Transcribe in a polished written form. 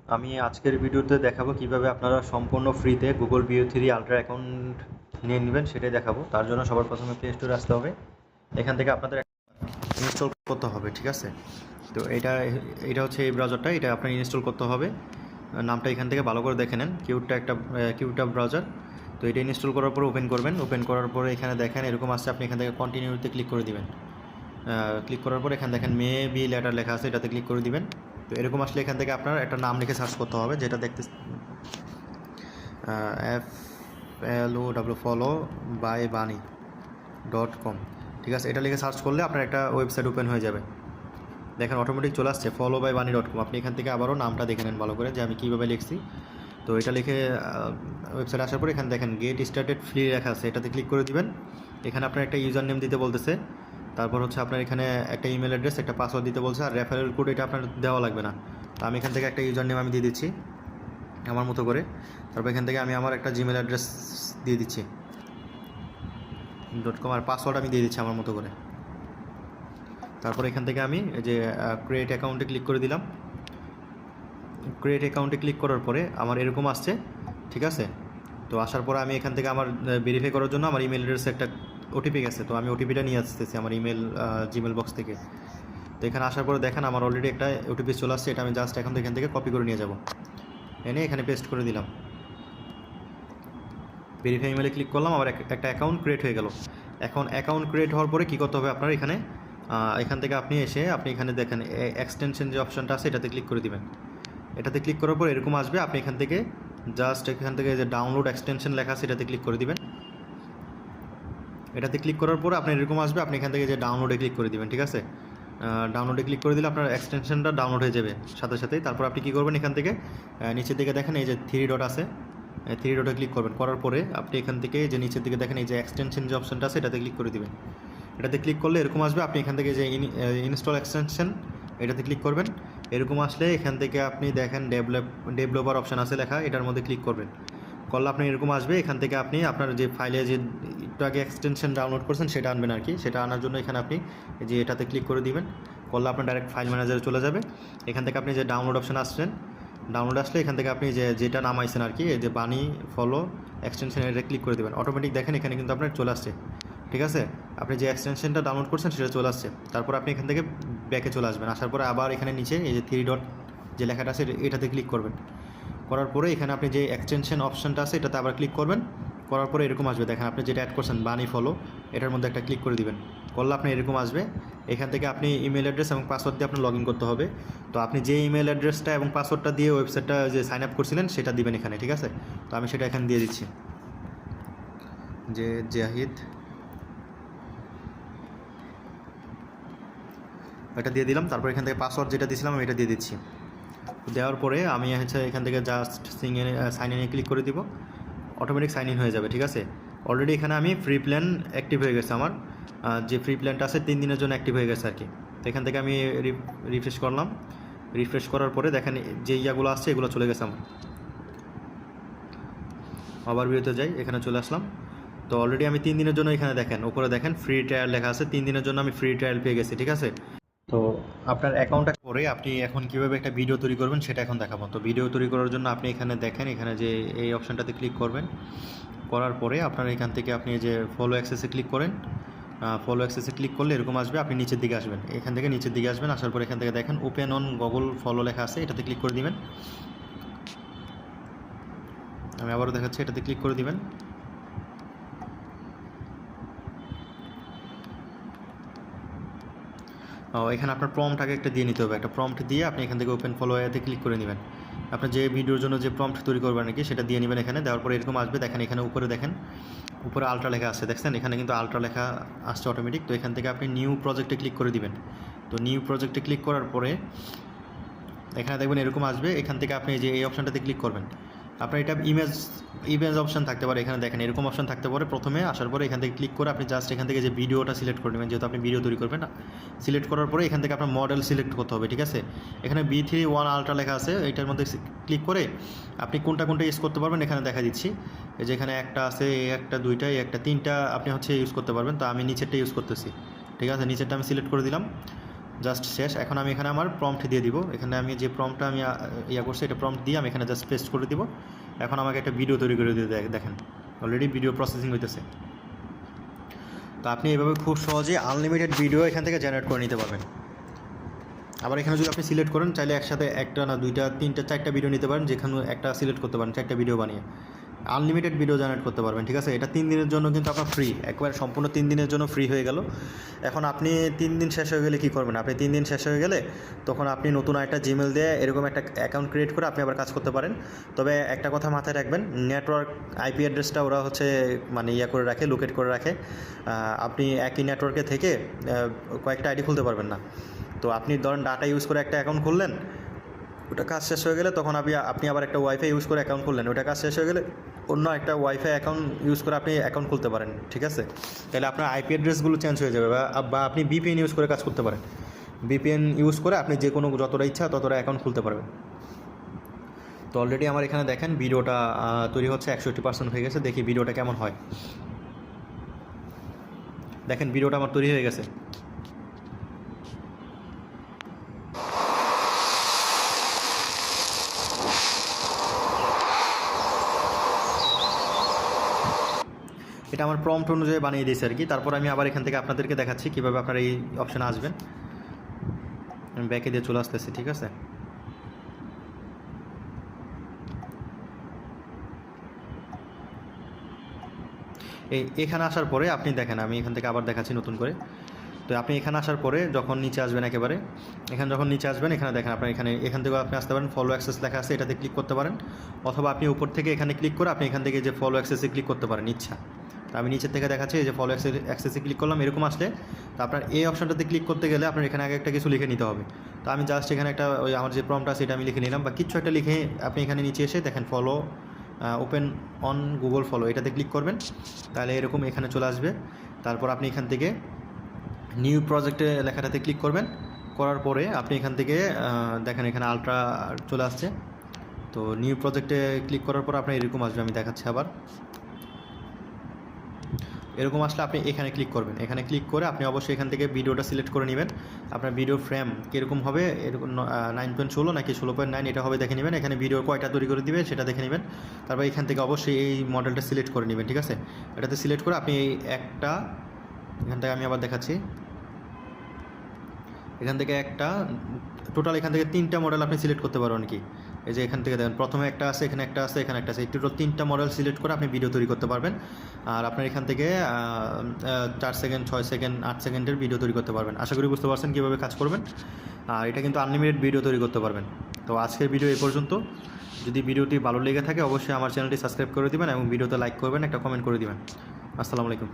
আমি আজকের ভিডিওতে দেখাবো কিভাবে আপনারা সম্পূর্ণ ফ্রিতে গুগল ভিও 3 আলট্রা অ্যাকাউন্ট নিয়ে নেবেন, সেটাই দেখাবো। তার জন্য সবার প্রথমে প্লে স্টোরে আসতে হবে। এখান থেকে আপনাদের ইনস্টল করতে হবে, ঠিক আছে? তো এটা হচ্ছে এই ব্রাউজারটা, এটা আপনার ইনস্টল করতে হবে। নামটা এখান থেকে ভালো করে দেখে নেন, কিউটা ব্রাউজার। তো এটা ইনস্টল করার পর ওপেন করবেন। ওপেন করার পরে এখানে দেখেন এরকম আসছে, আপনি এখান থেকে কন্টিনিউতে ক্লিক করে দিবেন। ক্লিক করার পর এখানে দেখেন মে বি লেটার লেখা আছে, এটাতে ক্লিক করে দিবেন। তো এরকম আসলে এখান থেকে আপনার একটা নাম লিখে সার্চ করতে হবে, যেটা দেখতে follow@bani.com, ঠিক আছে? এটা লিখে সার্চ করলে আপনার একটা ওয়েবসাইট ওপেন হয়ে যাবে। দেখেন অটোমেটিক চলে আসছে follow@bani.com। আপনি এখান থেকে আবারও নামটা দেখে নেন ভালো করে যে আমি কীভাবে লিখছি। তো এটা লিখে ওয়েবসাইট আসার পর এখানে দেখেন গেট স্টার্টেড ফ্রি লেখা আছে, এটাতে ক্লিক করে দিবেন। এখানে আপনার একটা ইউজার নেম দিতে বলতেছে, তারপর হচ্ছে আপনার এখানে একটা ইমেল অ্যাড্রেস, একটা পাসওয়ার্ড দিতে বলছে, আর রেফারেল কোড এটা আপনার দেওয়া লাগবে না। তো আমি এখান থেকে একটা ইউজার নেম আমি দিয়ে দিচ্ছি আমার মতো করে। তারপর এখান থেকে আমি আমার একটা জিমেল অ্যাড্রেস দিয়ে দিচ্ছি .com, আর পাসওয়ার্ড আমি দিয়ে দিচ্ছি আমার মতো করে। তারপর এখান থেকে আমি যে ক্রিয়েট অ্যাকাউন্টে ক্লিক করে দিলাম। ক্রিয়েট অ্যাকাউন্টে ক্লিক করার পরে আমার এরকম আসছে, ঠিক আছে? তো আসার পরে আমি এখান থেকে আমার ভেরিফাই করার জন্য আমার ইমেল অ্যাড্রেসে একটা ওটিপি গেছে, তো আমি ওটিপিটা নিয়ে আসতেছি আমার জিমেল বক্স থেকে। তো এখানে আসার পরে দেখেন আমার অলরেডি একটা ওটিপি চলে আসছে, এটা আমি জাস্ট এখন এখান থেকে কপি করে নিয়ে যাব, এনে এখানে পেস্ট করে দিলাম। ভেরিফাই ইমেলে ক্লিক করলাম, আমার একটা অ্যাকাউন্ট ক্রিয়েট হয়ে গেল। এখন অ্যাকাউন্ট ক্রিয়েট হওয়ার পরে কী করতে হবে আপনার এখান থেকে আপনি এখানে দেখেন এক্সটেনশন যে অপশানটা আছে এটাতে ক্লিক করে দিবেন। এটাতে ক্লিক করার পর এরকম আসবে, আপনি এখান থেকে যে ডাউনলোড এক্সটেনশন লেখা আছে এটাতে ক্লিক করে দিবেন। এটাতে ক্লিক করার পর আপনার এরকম আসবে, আপনি এখান থেকে যে ডাউনলোডে ক্লিক করে দিবেন, ঠিক আছে? ডাউনলোডে ক্লিক করে দিলে আপনার এক্সটেনশনটা ডাউনলোড হয়ে যাবে সাথে সাথেই। তারপর আপনি কী করবেন, এখান থেকে নিচের দিকে দেখেন এই যে 3 ডট আছে, 3 ডটে ক্লিক করবেন। করার পরে আপনি এখান থেকে যে নিচের দিকে দেখেন এই যে এক্সটেনশন যে অপশানটা আছে এটাতে ক্লিক করে দিবেন। এটাতে ক্লিক করলে এরকম আসবে, আপনি এখান থেকে যে ইনস্টল এক্সটেনশন এটাতে ক্লিক করবেন। এরকম আসলে এখান থেকে আপনি দেখেন ডেভেলপার অপশান আছে লেখা, এটার মধ্যে ক্লিক করবেন। করলে আপনি এরকম আসবে, এখান থেকে আপনি আপনার যে ফাইলে যে একটু আগে এক্সটেনশন ডাউনলোড করছেন সেটা আনবেন আর কি। সেটা আনার জন্য এখানে আপনি যে এটাতে ক্লিক করে দিবেন। করলে আপনার ডাইরেক্ট ফাইল ম্যানেজারে চলে যাবে। এখান থেকে আপনি যে ডাউনলোড অপশান আসছেন, ডাউনলোড আসলে এখান থেকে আপনি যেটা নামাইছেন আর কি, এই যে বানি ফলো এক্সটেনশন, এটা ক্লিক করে দেবেন। অটোমেটিক দেখেন এখানে কিন্তু আপনার চলে আসছে, ঠিক আছে? আপনি যে এক্সটেনশনটা ডাউনলোড করছেন সেটা চলে আসছে। তারপর আপনি এখান থেকে ব্যাকে চলে আসবেন। আসার পরে আবার এখানে নিচে এই যে 3 ডট যে লেখাটা আছে এটাতে ক্লিক করবেন। করার পরে এখানে আপনি যে এক্সটেনশন অপশানটা আছে এটাতে আবার ক্লিক করবেন। করার পরে এরকম আসবে, দেখেন আপনি যেটা অ্যাড করছেন বানি ফলো, এটার মধ্যে একটা ক্লিক করে দিবেন। করলে আপনি এরকম আসবে। এখান থেকে আপনি ইমেল অ্যাড্রেস এবং পাসওয়ার্ড দিয়ে আপনার লগ ইন করতে হবে। তো আপনি যে ইমেল অ্যাড্রেসটা এবং পাসওয়ার্ডটা দিয়ে ওয়েবসাইটটা যে সাইন আপ করছিলেন সেটা দিবেন এখানে, ঠিক আছে? তো আমি সেটা এখানে দিয়ে দিচ্ছি, যে জাহিদ, এটা দিয়ে দিলাম। তারপর এখান থেকে পাসওয়ার্ড যেটা দিয়েছিলাম আমি এটা দিয়ে দিচ্ছি। দেওয়ার পরে আমি এখান থেকে জাস্ট সাইন ইনে ক্লিক করে দিব। অটোমেটিক সাইন ইন হয়ে যাবে, ঠিক আছে? অলরেডি এখানে আমি ফ্রি প্ল্যান অ্যাক্টিভ হয়ে গেছে আমার, যে ফ্রি প্ল্যানটা আছে 3 দিনের জন্য অ্যাক্টিভ হয়ে গেছে আর কি। তো এখান থেকে আমি রিফ্রেশ করলাম। রিফ্রেশ করার পরে দেখেন যে ইয়াগুলো আসছে এগুলো চলে গেছে আমার। আবার বিরতে যাই, এখানে চলে আসলাম। তো অলরেডি আমি 3 দিনের জন্য এখানে দেখেন উপরে দেখেন ফ্রি ট্রায়াল লেখা আছে, 3 দিনের জন্য আমি ফ্রি ট্রায়াল পেয়ে গেছি, ঠিক আছে? তো আপনার অ্যাকাউন্টটা করে আপনি এখন কীভাবে একটা ভিডিও তৈরি করবেন সেটা এখন দেখাবো। তো ভিডিও তৈরি করার জন্য আপনি এখানে দেখেন, এখানে যে এই অপশানটাতে ক্লিক করবেন। করার পরে আপনার এখান থেকে আপনি যে ফলো অ্যাক্সেসে ক্লিক করেন। ফলো অ্যাক্সেসে ক্লিক করলে এরকম আসবে, আপনি নিচের দিকে আসবেন। এখান থেকে নিচের দিকে আসবেন, আসার পরে এখান থেকে দেখেন ওপেন অন গুগল ফলো লেখা আছে, এটাতে ক্লিক করে দিবেন। আমি আবারও দেখাচ্ছি, এটাতে ক্লিক করে দিবেন। এখানে আপনার প্রম্পট আগে একটা দিয়ে নিতে হবে, একটা প্রম্পট দিয়ে আপনি এখান থেকে ওপেন ফলো এতে ক্লিক করে নেবেন। আপনার যে ভিডিওর জন্য যে প্রম্পট তৈরি করবেন নাকি সেটা দিয়ে নেবেন এখানে। দেওয়ার পরে এরকম আসবে, দেখেন এখানে উপরে দেখেন উপরে আলট্রা লেখা আছে, দেখছেন এখানে কিন্তু আলট্রা লেখা আসছে অটোমেটিক। তো এখান থেকে আপনি নিউ প্রজেক্টে ক্লিক করে দিবেন। তো নিউ প্রজেক্টে ক্লিক করার পরে এখানে দেখবেন এরকম আসবে, এখান থেকে আপনি যে এই অপশানটাতে ক্লিক করবেন। আপনার এটা ইমেজ অপশান থাকতে পারে, এখানে দেখেন এরকম অপশান থাকতে পারে। প্রথমে আসার পরে এখান থেকে ক্লিক করে আপনি জাস্ট এখান থেকে যে ভিডিওটা সিলেক্ট করে নেবেন, যেহেতু আপনি ভিডিও তৈরি করবেন না। সিলেক্ট করার পরে এখান থেকে আপনার মডেল সিলেক্ট করতে হবে, ঠিক আছে? এখানে B31 আলট্রা লেখা আছে, এটার মধ্যে ক্লিক করে আপনি কোনটা ইউজ করতে পারবেন এখানে দেখা দিচ্ছি। এই যে এখানে একটা আছে, একটা, দুইটা, একটা, তিনটা আপনি ইউজ করতে পারবেন। তো আমি নিচেরটা ইউজ করতেছি, ঠিক আছে? নিচেরটা আমি সিলেক্ট করে দিলাম। জাস্ট শেষ। এখন আমি এখানে আমার প্রম্পট দিয়ে দিব। এখানে আমি যে প্রম্পটটা আমি করছি এটা প্রম্পট দিয়ে আমি এখানে জাস্ট পেস্ট করে দিব। এখন আমাকে একটা ভিডিও তৈরি করে দিয়ে দেখেন অলরেডি ভিডিও প্রসেসিং হইতেছে। তো আপনি এভাবে খুব সহজে আনলিমিটেড ভিডিও এখান থেকে জেনারেট করে নিতে পারবেন। আবার এখানে যদি আপনি সিলেক্ট করেন চাইলে একসাথে একটা না দুইটা তিনটা চারটা ভিডিও নিতে পারেন, যেখানে একটা সিলেক্ট করতে পারেন, চারটা ভিডিও বানিয়ে আনলিমিটেড ভিডিও জেনারেট করতে পারবেন। ঠিক আছে, এটা 3 দিনের জন্য কিন্তু আপনার ফ্রি, একবার সম্পূর্ণ 3 দিনের জন্য ফ্রি হয়ে গেল। এখন আপনি 3 দিন শেষ হয়ে গেলে কী করবেন? আপনি 3 দিন শেষ হয়ে গেলে তখন আপনি নতুন একটা জিমেল দিয়ে এরকম একটা অ্যাকাউন্ট ক্রিয়েট করে আপনি আবার কাজ করতে পারেন। তবে একটা কথা মাথায় রাখবেন, নেটওয়ার্ক আইপি অ্যাড্রেসটা ওরা হচ্ছে মানে করে রাখে, লোকেট করে রাখে। আপনি একই নেটওয়ার্কে থেকে কয়েকটা আইডি খুলতে পারবেন না। তো আপনি ধরেন ডাটা ইউজ করে একটা অ্যাকাউন্ট খুললেন, ওটা কাজ শেষ হয়ে গেলে তখন আপনি আবার একটা ওয়াইফাই ইউজ করে অ্যাকাউন্ট খুললেন, ওটা কাজ শেষ হয়ে গেলে অন্য একটা ওয়াইফাই অ্যাকাউন্ট ইউজ করে আপনি অ্যাকাউন্ট খুলতে পারেন। ঠিক আছে, তাহলে আপনার আইপি অ্যাড্রেসগুলো চেঞ্জ হয়ে যাবে। বা আপনি ভিপিএন ইউজ করে কাজ করতে পারেন। ভিপিএন ইউজ করে আপনি যে কোনো যতটা ইচ্ছা ততটা অ্যাকাউন্ট খুলতে পারবেন। তো অলরেডি আমার এখানে দেখেন ভিডিওটা তৈরি হচ্ছে, 61% হয়ে গেছে। দেখি ভিডিওটা কেমন হয়। দেখেন ভিডিওটা আমার তৈরি হয়ে গেছে। এটা আমার প্রম্পট অনুযায়ী বানিয়ে দিয়েছে আর কি। তারপর আমি আবার এখান থেকে আপনাদেরকে দেখাচ্ছি কীভাবে আপনারা এই অপশানে আসবেন। আমি ব্যাকে দিয়ে চলে আসতেছি। ঠিক আছে, এখানে আসার পরে আপনি দেখেন, আমি এখান থেকে আবার দেখাচ্ছি নতুন করে। তো আপনি এখানে আসার পরে যখন নিচে আসবেন একেবারে, যখন নিচে আসবেন এখানে দেখেন আপনার এখান থেকেও আপনি আসতে পারেন। ফলো অ্যাক্সেস লেখা আছে, এটাতে ক্লিক করতে পারেন। অথবা আপনি উপর থেকে এখানে ক্লিক করে আপনি এখান থেকে যে ফলো অ্যাক্সেসে ক্লিক করতে পারেন ইচ্ছা। তো আমি নিচের থেকে দেখাচ্ছি, এই যে ফলো অ্যাক্সেসে ক্লিক করলাম। এরকম আসলে তো আপনার এই অপশানটাতে ক্লিক করতে গেলে আপনার এখানে আগে একটা কিছু লিখে নিতে হবে। তো আমি জাস্ট এখানে একটা আমার যে প্রম্পট আছে এটা আমি লিখে নিলাম, বা কিছু একটা লিখে আপনি এখানে নিচে এসে দেখেন follow open on Google follow, এটাতে ক্লিক করবেন। তাহলে এরকম এখানে চলে আসবে। তারপর আপনি এখান থেকে নিউ প্রজেক্টে লেখাটাতে ক্লিক করবেন। করার পরে আপনি এখান থেকে দেখেন এখানে আলট্রা চলে আসছে। তো নিউ প্রজেক্টে ক্লিক করার পর আপনার এরকম আসবে, আমি দেখাচ্ছি আবার। এরকম আসলে আপনি এখানে ক্লিক করবেন। এখানে ক্লিক করে আপনি অবশ্যই এখান থেকে ভিডিওটা সিলেক্ট করে নেবেন। আপনার ভিডিও ফ্রেম কীরকম হবে, এরকম 9.16 নাকি 16.9 এটা হবে দেখে নেবেন। এখানে ভিডিও কয়টা তৈরি করে দিবে সেটা দেখে নেবেন। তারপর এখান থেকে অবশ্যই এই মডেলটা সিলেক্ট করে নেবেন। ঠিক আছে, এটাতে সিলেক্ট করে আপনি এই একটা, এখান থেকে আমি আবার দেখাচ্ছি, এখান থেকে একটা টোটাল এখান থেকে 3টা মডেল আপনি সিলেক্ট করতে পারবেন। কি এই যে এখান থেকে দেখেন প্রথমে একটা আছে, এখানে একটা আছে, এখানে একটা আছে, এই টোটাল 3টা মডেল সিলেক্ট করে আপনি ভিডিও তৈরি করতে পারবেন। আর আপনার এখান থেকে 4 সেকেন্ড, 6 সেকেন্ড, 8 সেকেন্ডের ভিডিও তৈরি করতে পারবেন। আশা করি বুঝতে পারছেন কীভাবে কাজ করবেন। আর এটা কিন্তু আনলিমিটেড ভিডিও তৈরি করতে পারবেন। তো আজকের ভিডিও এই পর্যন্ত। যদি ভিডিওটি ভালো লেগে থাকে অবশ্যই আমার চ্যানেলটি সাবস্ক্রাইব করে দিবেন এবং ভিডিওতে লাইক করবেন, একটা কমেন্ট করে দিবেন। আসসালামু আলাইকুম।